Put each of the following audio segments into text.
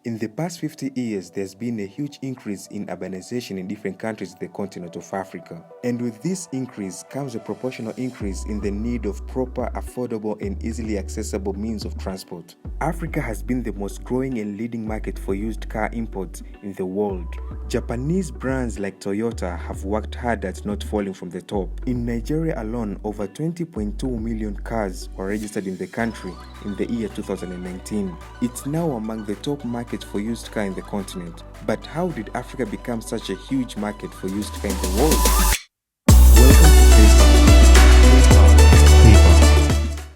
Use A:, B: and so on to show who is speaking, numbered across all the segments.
A: In the past 50 years, there's been a huge increase in urbanization in different countries in the continent of Africa. And with this increase comes a proportional increase in the need of proper, affordable, and easily accessible means of transport. Africa has been the most growing and leading market for used car imports in the world. Japanese brands like Toyota have worked hard at not falling from the top. In Nigeria alone, over 20.2 million cars were registered in the country in the year 2019. It's now among the top markets for used car in the continent. But how did Africa become such a huge market for used car in the world?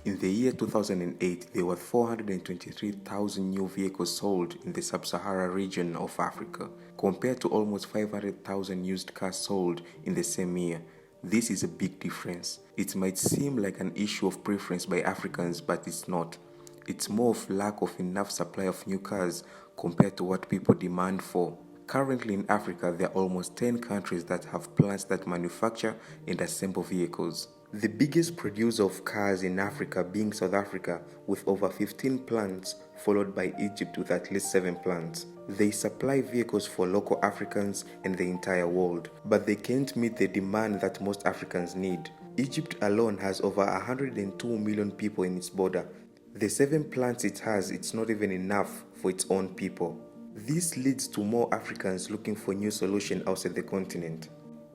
A: In the year 2008, there were 423,000 new vehicles sold in the sub-Sahara region of Africa, compared to almost 500,000 used cars sold in the same year. This is a big difference. It might seem like an issue of preference by Africans, but it's not. It's more of lack of enough supply of new cars compared to what people demand for. Currently in Africa, there are almost 10 countries that have plants that manufacture and assemble vehicles. The biggest producer of cars in Africa being South Africa with over 15 plants, followed by Egypt with at least 7 plants. They supply vehicles for local Africans and the entire world, but they can't meet the demand that most Africans need. Egypt alone has over 102 million people in its border. The 7 plants it has, it's not even enough for its own people. This leads to more Africans looking for new solutions outside the continent.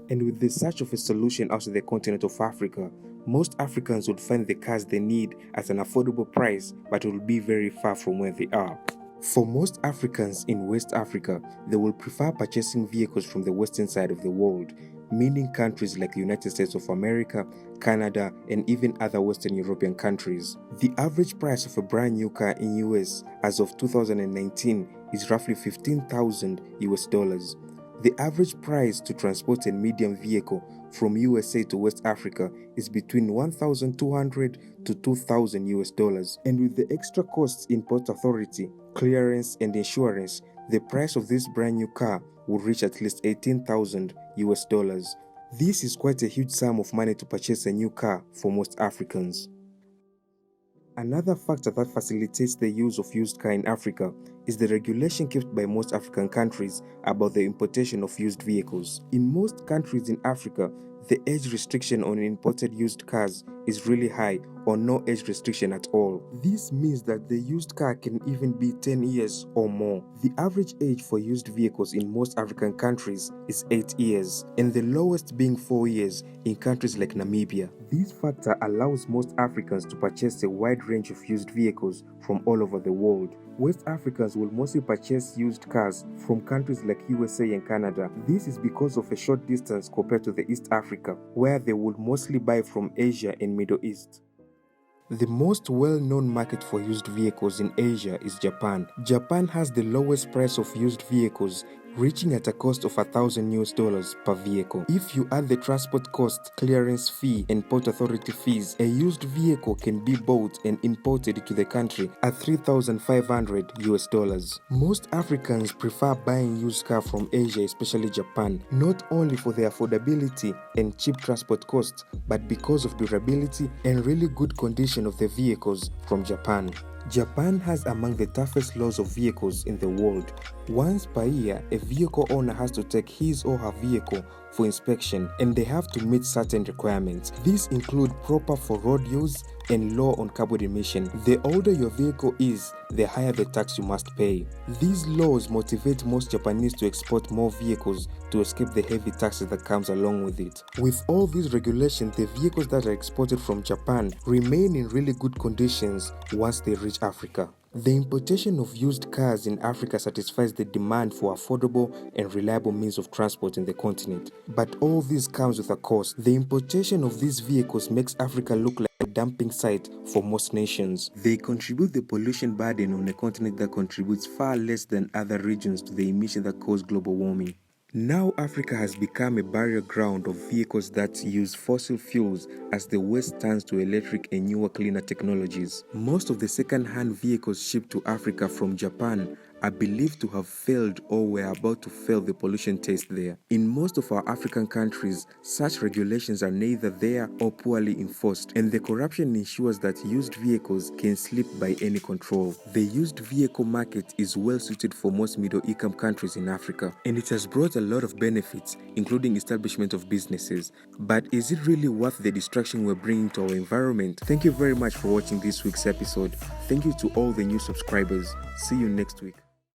A: And with the search of a solution outside the continent of Africa, most Africans would find the cars they need at an affordable price, but will be very far from where they are. For most Africans in West Africa, they will prefer purchasing vehicles from the western side of the world, meaning countries like the United States of America, Canada, and even other Western European countries. The average price of a brand new car in US as of 2019 is roughly $15,000. The average price to transport a medium vehicle from USA to West Africa is between $1,200 to $2,000, and with the extra costs in port authority, clearance, and insurance, the price of this brand new car would reach at least $18,000. This is quite a huge sum of money to purchase a new car for most Africans. Another factor that facilitates the use of used car in Africa is the regulation kept by most African countries about the importation of used vehicles. In most countries in Africa, the age restriction on imported used cars is really high or no age restriction at all. This means that the used car can even be 10 years or more. The average age for used vehicles in most African countries is 8 years, and the lowest being 4 years in countries like Namibia. This factor allows most Africans to purchase a wide range of used vehicles from all over the world. West Africans will mostly purchase used cars from countries like USA and Canada. This is because of a short distance compared to the East Africa, where they would mostly buy from Asia and Middle East. The most well-known market for used vehicles in Asia is Japan. Japan has the lowest price of used vehicles, reaching at a cost of $1,000 per vehicle. If you add the transport cost, clearance fee, and port authority fees, a used vehicle can be bought and imported to the country at $3,500. Most Africans prefer buying used cars from Asia, especially Japan, not only for the affordability and cheap transport costs, but because of durability and really good condition of the vehicles from Japan. Japan has among the toughest laws of vehicles in the world. Once per year, a vehicle owner has to take his or her vehicle for inspection, and they have to meet certain requirements. These include proper for road use and law on carbon emission. The older your vehicle is, the higher the tax you must pay. These laws motivate most Japanese to export more vehicles to escape the heavy taxes that comes along with it. With all these regulations, the vehicles that are exported from Japan remain in really good conditions once they reach Africa. The importation of used cars in Africa satisfies the demand for affordable and reliable means of transport in the continent. But all this comes with a cost. The importation of these vehicles makes Africa look like a dumping site for most nations. They contribute the pollution burden on a continent that contributes far less than other regions to the emissions that cause global warming. Now Africa has become a barrier ground of vehicles that use fossil fuels as the West turns to electric and newer cleaner technologies. Most of the second-hand vehicles shipped to Africa from Japan are believed to have failed or were about to fail the pollution test there. In most of our African countries, such regulations are neither there or poorly enforced, and the corruption ensures that used vehicles can slip by any control. The used vehicle market is well suited for most middle-income countries in Africa, and it has brought a lot of benefits, including establishment of businesses. But is it really worth the destruction we're bringing to our environment? Thank you very much for watching this week's episode. Thank you to all the new subscribers. See you next week.